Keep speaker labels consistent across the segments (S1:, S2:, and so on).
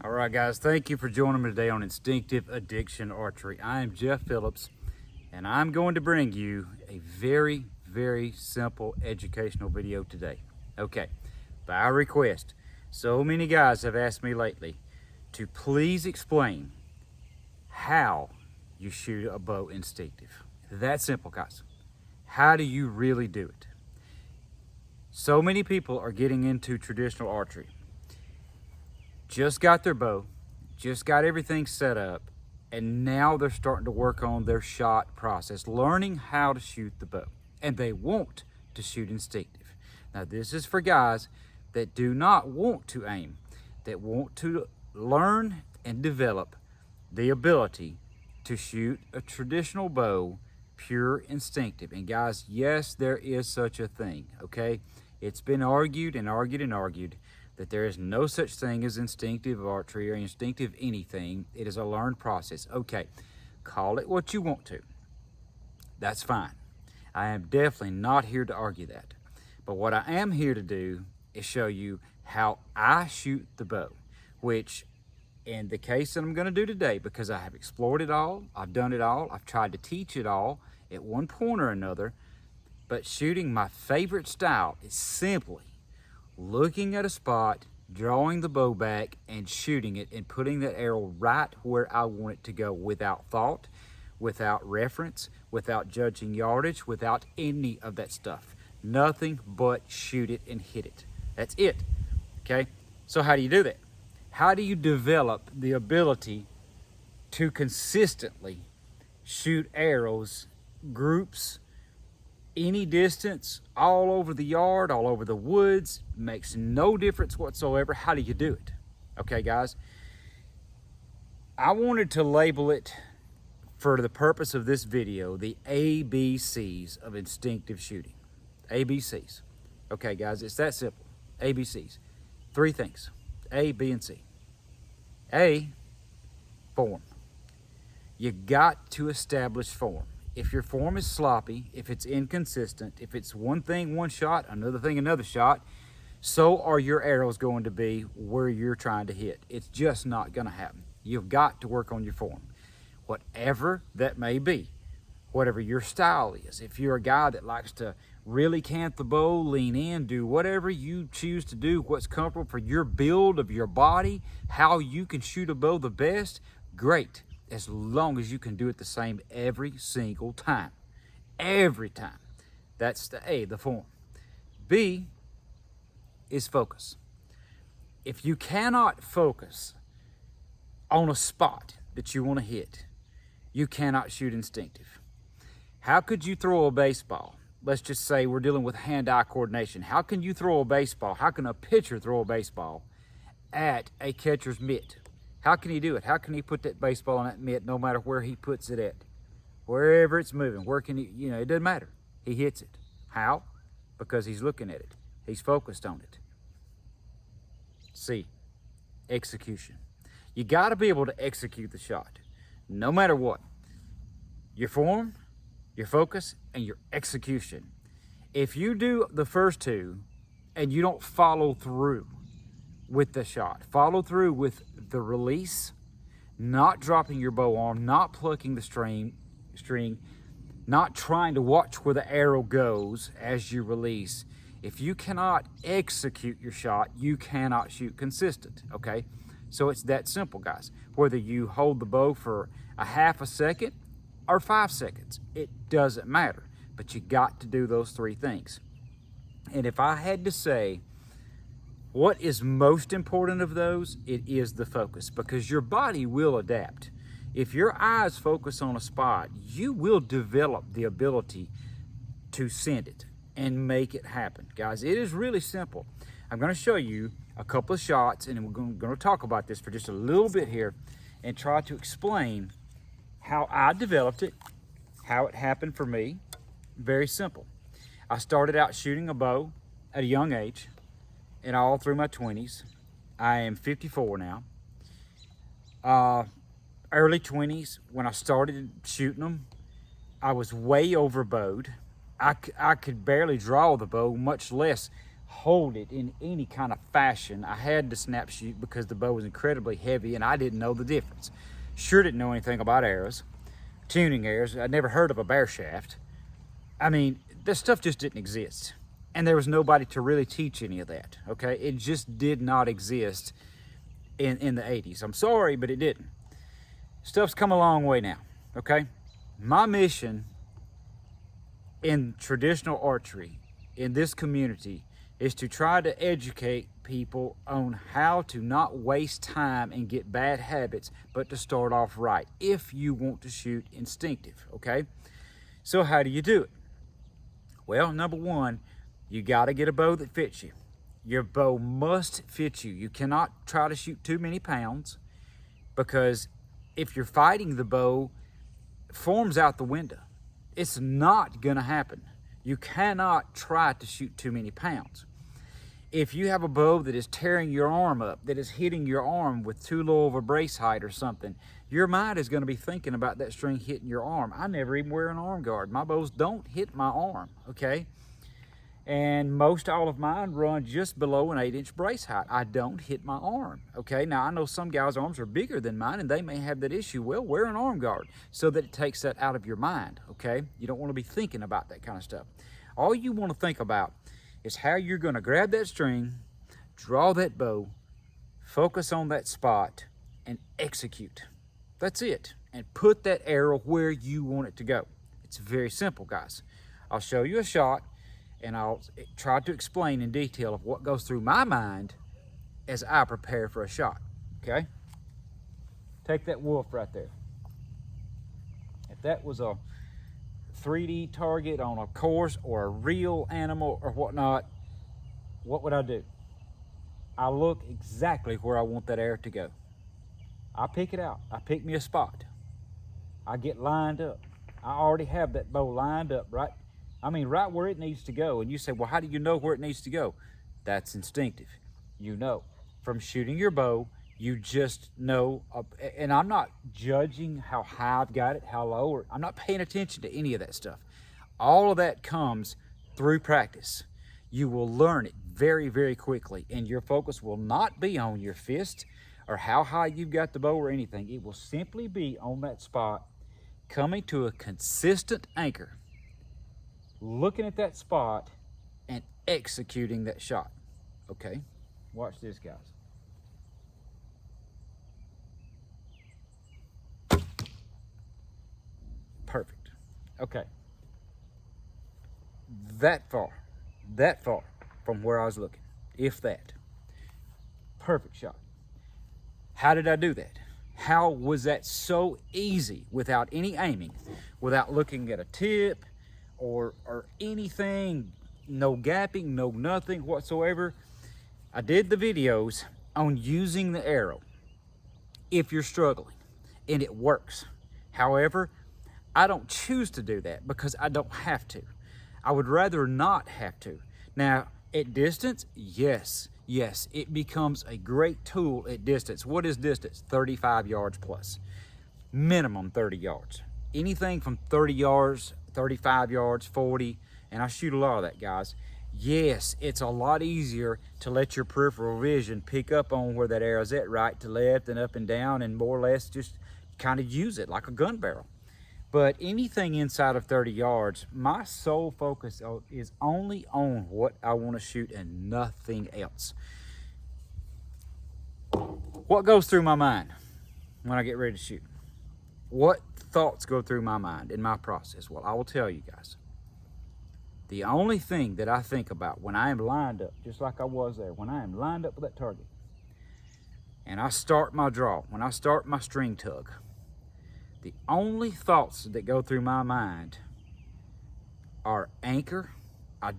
S1: All right, guys, thank you for joining me today on Instinctive Addiction Archery. I am Jeff Phillips, and I'm going to bring you a very, very simple educational video today. Okay, by request, so many guys have asked me lately to please explain how you shoot a bow instinctive. That simple, guys. How do you really do it? So many people are getting into traditional archery. Just got their bow, just got everything set up, and now they're starting to work on their shot process, learning how to shoot the bow, and they want to shoot instinctive. Now this is for guys that do not want to aim, that want to learn and develop the ability to shoot a traditional bow pure instinctive. And guys, yes, there is such a thing, okay? It's been argued and argued and argued that there is no such thing as instinctive archery or instinctive anything. It is a learned process. Okay, call it what you want to. That's fine. I am definitely not here to argue that. But what I am here to do is show you how I shoot the bow, which in the case that I'm going to do today, because I have explored it all, I've done it all, I've tried to teach it all at one point or another, but shooting my favorite style is simply looking at a spot, drawing the bow back and shooting it and putting that arrow right where I want it to go without thought, without reference, without judging yardage, without any of that stuff. Nothing but shoot it and hit it. That's it, okay? So how do you do that? How do you develop the ability to consistently shoot arrows, groups, any distance, all over the yard, all over the woods? Makes no difference whatsoever. How do you do it? Okay, guys, I wanted to label it, for the purpose of this video, the ABCs of instinctive shooting. ABCs. Okay, guys, it's that simple. ABCs. Three things. A, B, and C. A, form. You got to establish form. If your form is sloppy, if it's inconsistent, if it's one thing one shot, another thing another shot, so are your arrows going to be where you're trying to hit. It's just not going to happen. You've got to work on your form, whatever that may be, whatever your style is. If you're a guy that likes to really cant the bow, lean in, do whatever you choose to do, what's comfortable for your build of your body, how you can shoot a bow the best, great. As long as you can do it the same every single time. Every time. That's the A, the form. B is focus. If you cannot focus on a spot that you want to hit, you cannot shoot instinctive. How could you throw a baseball? Let's just say we're dealing with hand-eye coordination. How can you throw a baseball? How can a pitcher throw a baseball at a catcher's mitt? How can he do it? How can he put that baseball on that mitt no matter where he puts it at? Wherever it's moving, where can he, it doesn't matter. He hits it. How? Because he's looking at it. He's focused on it. C, execution. You got to be able to execute the shot, no matter what. Your form, your focus, and your execution. If you do the first two and you don't follow through with the shot, follow through with the release, not dropping your bow arm, not plucking the string, not trying to watch where the arrow goes as you release. If you cannot execute your shot, you cannot shoot consistent, okay? So it's that simple, guys. Whether you hold the bow for a half a second or 5 seconds, it doesn't matter. But you got to do those three things. And if I had to say, what is most important of those? It is the focus, because your body will adapt. If your eyes focus on a spot, you will develop the ability to send it and make it happen. Guys, it is really simple. I'm going to show you a couple of shots, and we're going to talk about this for just a little bit here and try to explain how I developed it, how it happened for me. Very simple. I started out shooting a bow at a young age, and all through my 20s. I am 54 now. Early 20s, when I started shooting them, I was way overbowed. I could barely draw the bow, much less hold it in any kind of fashion. I had to snap shoot because the bow was incredibly heavy and I didn't know the difference. Sure didn't know anything about arrows, tuning arrows. I'd never heard of a bear shaft. I mean, this stuff just didn't exist. And there was nobody to really teach any of that, okay? It just did not exist in the 80s. I'm sorry, but it didn't. Stuff's come a long way now, okay? My mission in traditional archery in this community is to try to educate people on how to not waste time and get bad habits, but to start off right if you want to shoot instinctive, okay? So how do you do it? Well, number one, you got to get a bow that fits you. Your bow must fit you. You cannot try to shoot too many pounds, because if you're fighting the bow, form's out the window. It's not gonna happen. You cannot try to shoot too many pounds. If you have a bow that is tearing your arm up, that is hitting your arm with too low of a brace height or something, your mind is gonna be thinking about that string hitting your arm. I never even wear an arm guard. My bows don't hit my arm, okay? And most all of mine run just below an 8-inch brace height. I don't hit my arm, okay? Now, I know some guys' arms are bigger than mine and they may have that issue. Well, wear an arm guard so that it takes that out of your mind, okay? You don't want to be thinking about that kind of stuff. All you want to think about is how you're going to grab that string, draw that bow, focus on that spot, and execute. That's it. And put that arrow where you want it to go. It's very simple, guys. I'll show you a shot, and I'll try to explain in detail of what goes through my mind as I prepare for a shot, okay? Take that wolf right there. If that was a 3D target on a course or a real animal or whatnot, what would I do? I look exactly where I want that arrow to go. I pick it out. I pick me a spot. I get lined up. I already have that bow lined up, right? I mean, right where it needs to go. And you say, well, how do you know where it needs to go? That's instinctive. You know. From shooting your bow, you just know. And I'm not judging how high I've got it, how low, or I'm not paying attention to any of that stuff. All of that comes through practice. You will learn it very, very quickly. And your focus will not be on your fist or how high you've got the bow or anything. It will simply be on that spot, coming to a consistent anchor, looking at that spot and executing that shot. Okay, watch this, guys. Perfect. Okay, that far from where I was looking, if that. Perfect shot. How did I do that? How was that so easy without any aiming, without looking at a tip or anything, no gapping, no nothing whatsoever? I did the videos on using the arrow if you're struggling, and it works. However, I don't choose to do that because I don't have to. I would rather not have to. Now, at distance, yes, it becomes a great tool at distance. What is distance? 35 yards plus, minimum 30 yards. Anything from 30 yards, 35 yards, 40, and I shoot a lot of that, guys. Yes, it's a lot easier to let your peripheral vision pick up on where that arrow's at, right to left and up and down, and more or less just kind of use it like a gun barrel. But anything inside of 30 yards, my sole focus is only on what I want to shoot and nothing else. What goes through my mind when I get ready to shoot? What thoughts go through my mind in my process? Well, I will tell you guys. The only thing that I think about when I am lined up, just like I was there, when I am lined up with that target, and I start my draw, when I start my string tug, the only thoughts that go through my mind are anchor. I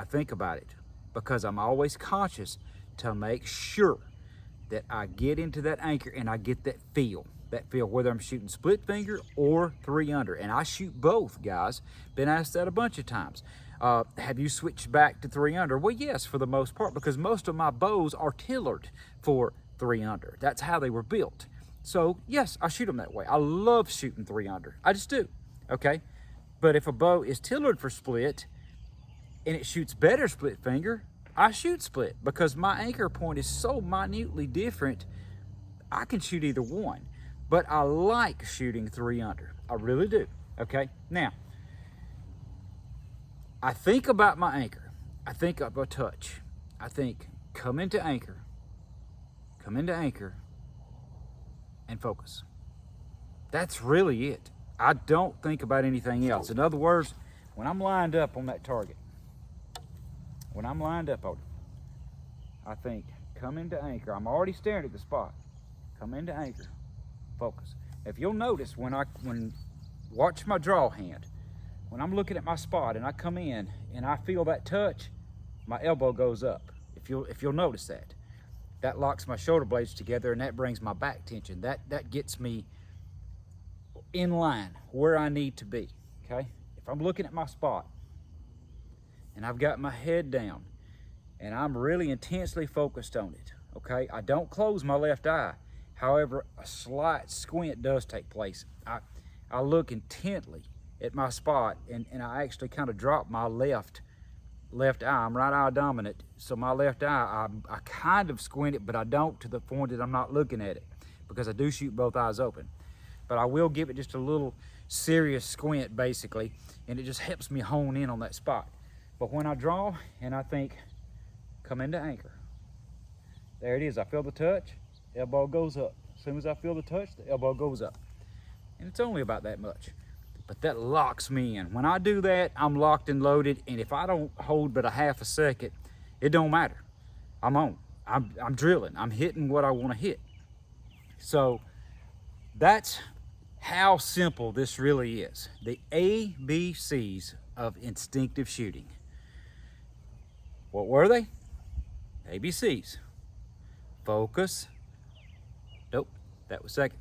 S1: think about it because I'm always conscious to make sure that I get into that anchor and I get that feel, whether I'm shooting split finger or 3-under. And I shoot both, guys. Been asked that a bunch of times. Have you switched back to 3-under? Well, yes, for the most part, because most of my bows are tailored for 3-under. That's how they were built. So yes, I shoot them that way. I love shooting 3-under. I just do, okay? But if a bow is tailored for split and it shoots better split finger, I shoot split because my anchor point is so minutely different. I can shoot either one, but I like shooting 3 under. I really do. Okay, now I think about my anchor. I think of a touch. I think come into anchor, and focus. That's really it. I don't think about anything else. In other words, when I'm lined up on that target, when I'm lined up on it, I think come into anchor. I'm already staring at the spot. Come into anchor, focus. If you'll notice, watch my draw hand. When I'm looking at my spot and I come in and I feel that touch, my elbow goes up. If you'll notice that locks my shoulder blades together and that brings my back tension. That gets me in line where I need to be. Okay, if I'm looking at my spot and I've got my head down and I'm really intensely focused on it, okay, I don't close my left eye. However, a slight squint does take place. I look intently at my spot and I actually kind of drop my left eye. I'm right eye dominant, so my left eye, I kind of squint it, but I don't to the point that I'm not looking at it, because I do shoot both eyes open. But I will give it just a little serious squint basically, and it just helps me hone in on that spot. But when I draw and I think come into anchor, there it is. I feel the touch, elbow goes up. As soon as I feel the touch, the elbow goes up. And it's only about that much, but that locks me in. When I do that, I'm locked and loaded, and if I don't hold but a half a second, it don't matter. I'm on. I'm drilling. I'm hitting what I want to hit. So that's how simple this really is. The ABCs of instinctive shooting. What were they? ABCs. Focus. Nope, that was second.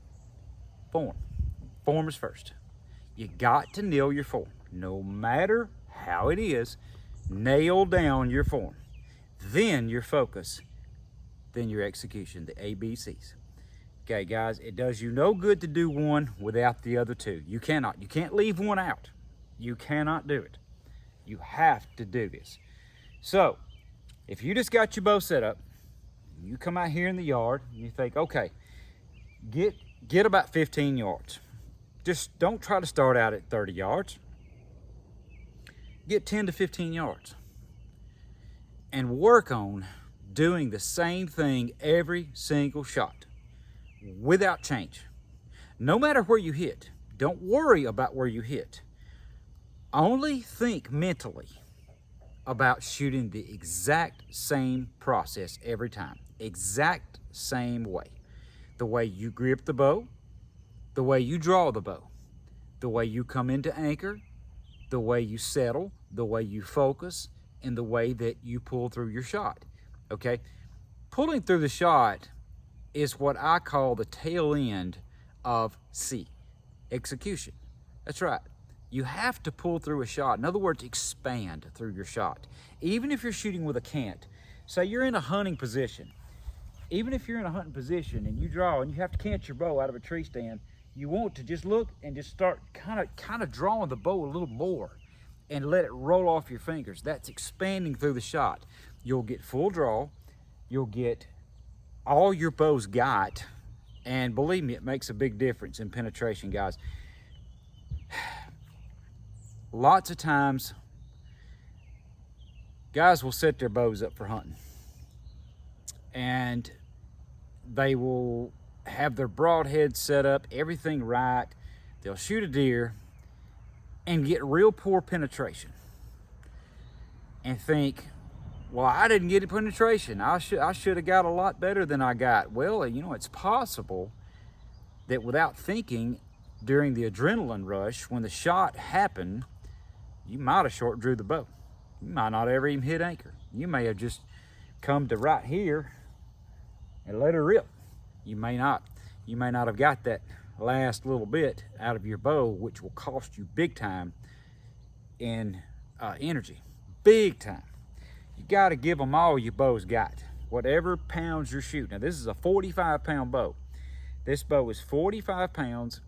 S1: Form. Form is first. You got to nail your form. No matter how it is, nail down your form. Then your focus, then your execution, the ABCs. Okay, guys, it does you no good to do one without the other two. You cannot. You can't leave one out. You cannot do it. You have to do this. So, if you just got your bow set up, you come out here in the yard, and you think, okay, get about 15 yards. Just don't try to start out at 30 yards. Get 10 to 15 yards. And work on doing the same thing every single shot without change. No matter where you hit, don't worry about where you hit. Only think mentally about shooting the exact same process every time. Exact same way. The way you grip the bow, the way you draw the bow, the way you come into anchor, the way you settle, the way you focus, and the way that you pull through your shot. Okay? Pulling through the shot is what I call the tail end of C, execution. That's right. You have to pull through a shot. In other words, expand through your shot. Even if you're shooting with a cant, say you're in a hunting position. Even if you're in a hunting position and you draw and you have to cant your bow out of a tree stand, you want to just look and just start kind of drawing the bow a little more and let it roll off your fingers. That's expanding through the shot. You'll get full draw. You'll get all your bow's got, and believe me, it makes a big difference in penetration, guys. Lots of times, guys will set their bows up for hunting, and they will have their broadhead set up, everything right. They'll shoot a deer and get real poor penetration and think, well, I didn't get a penetration. I should have got a lot better than I got. Well, you know, it's possible that without thinking, during the adrenaline rush, when the shot happened, you might have short drew the bow. You might not ever even hit anchor. You may have just come to right here and let her rip. You may not have got that last little bit out of your bow, which will cost you big time in energy. Big time. You got to give them all your bow's got. Whatever pounds you're shooting. Now, this is a 45-pound bow. This bow is 45 pounds.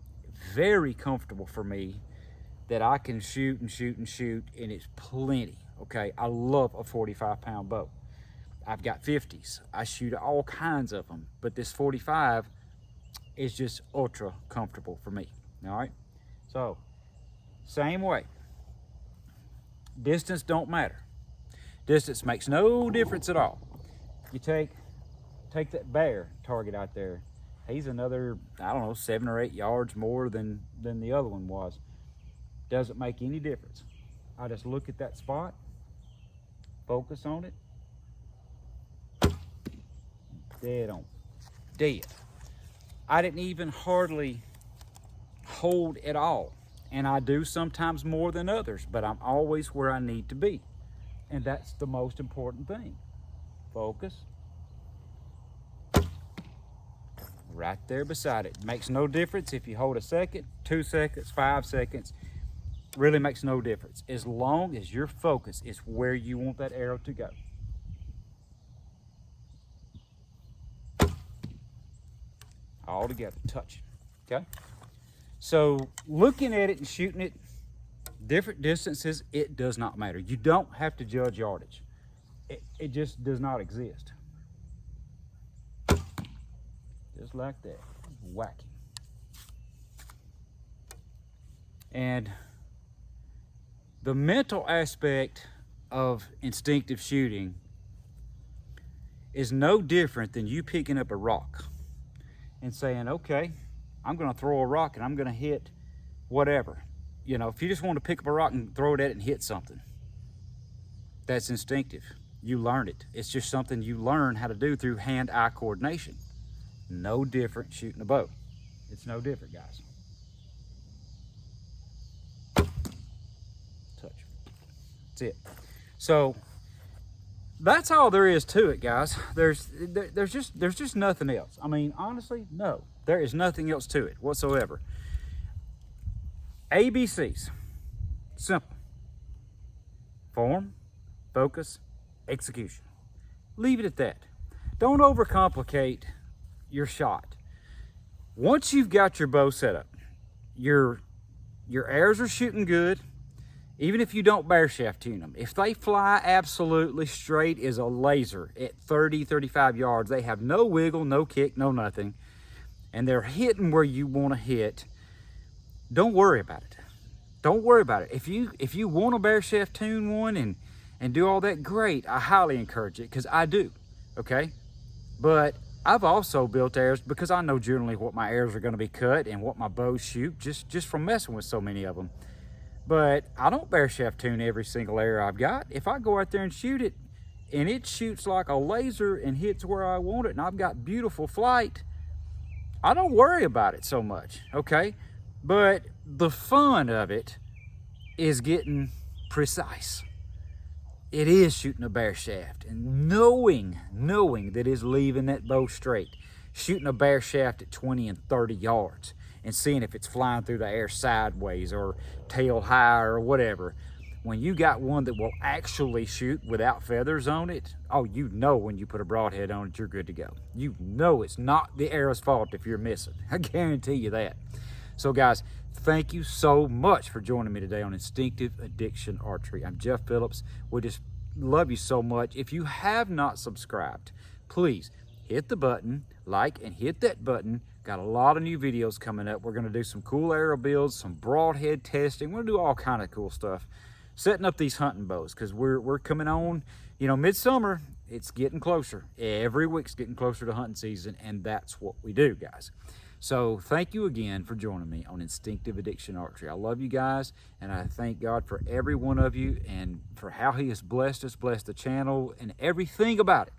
S1: Very comfortable for me that I can shoot and shoot and shoot, and it's plenty. Okay, I love a 45-pound bow. I've got 50s. I shoot all kinds of them, but this 45 is just ultra comfortable for me. All right, so same way. Distance don't matter. Distance makes no difference at all. You take that bear target out there. He's another, I don't know, 7 or 8 yards more than the other one was. Doesn't make any difference. I just look at that spot, focus on it, dead on, dead. I didn't even hardly hold at all. And I do sometimes more than others, but I'm always where I need to be. And that's the most important thing. Focus. Right there beside it. Makes no difference if you hold a second, 2 seconds, 5 seconds. Really makes no difference. As long as your focus is where you want that arrow to go. All together, touch it, okay? So looking at it and shooting it, different distances, it does not matter. You don't have to judge yardage. It just does not exist. Just like that, whacking. And the mental aspect of instinctive shooting is no different than you picking up a rock and saying, okay, I'm gonna throw a rock and I'm gonna hit whatever. You know, if you just want to pick up a rock and throw it at it and hit something, that's instinctive. You learn it. It's just something you learn how to do through hand-eye coordination. No different shooting a bow. It's no different, guys. Touch. That's it. So that's all there is to it, guys. There's just nothing else. I mean, honestly, no. There is nothing else to it whatsoever. ABCs. Simple. Form, focus, execution. Leave it at that. Don't overcomplicate your shot. Once you've got your bow set up, your arrows are shooting good, even if you don't bear shaft tune them. If they fly absolutely straight as a laser at 30, 35 yards, they have no wiggle, no kick, no nothing, and they're hitting where you want to hit, don't worry about it. Don't worry about it. If you want to bear shaft tune one and do all that, great. I highly encourage it, because I do, okay? But I've also built arrows because I know generally what my arrows are going to be cut and what my bows shoot just from messing with so many of them. But I don't bear shaft tune every single arrow I've got. If I go out there and shoot it and it shoots like a laser and hits where I want it and I've got beautiful flight, I don't worry about it so much, okay? But the fun of it is getting precise. It is shooting a bear shaft and knowing that it's leaving that bow straight. Shooting a bear shaft at 20 and 30 yards and seeing if it's flying through the air sideways or tail high or whatever. When you got one that will actually shoot without feathers on it, oh, you know when you put a broadhead on it, you're good to go. You know it's not the arrow's fault if you're missing. I guarantee you that. So guys, thank you so much for joining me today on Instinctive Addiction Archery. I'm Jeff Phillips. We just love you so much. If you have not subscribed, please hit the button, like, and hit that button. Got a lot of new videos coming up. We're going to do some cool arrow builds, some broadhead testing. We're going to do all kind of cool stuff. Setting up these hunting bows, because we're coming on, you know, midsummer. It's getting closer. Every week's getting closer to hunting season, and that's what we do, guys. So thank you again for joining me on Instinctive Addiction Archery. I love you guys, and I thank God for every one of you and for how he has blessed us, blessed the channel, and everything about it.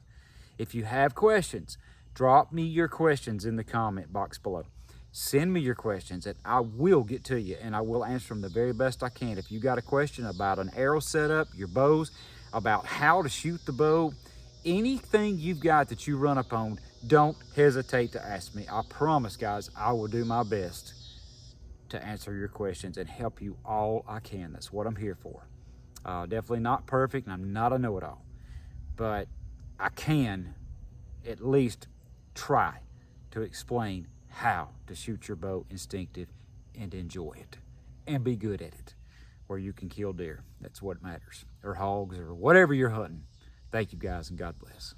S1: If you have questions, drop me your questions in the comment box below. Send me your questions, and I will get to you, and I will answer them the very best I can. If you got a question about an arrow setup, your bows, about how to shoot the bow, anything you've got that you run upon, don't hesitate to ask me. I promise, guys, I will do my best to answer your questions and help you all I can. That's what I'm here for. Definitely not perfect, and I'm not a know-it-all, but I can at least try to explain how to shoot your bow instinctive and enjoy it and be good at it, where you can kill deer. That's what matters, or hogs, or whatever you're hunting. Thank you guys, and God bless.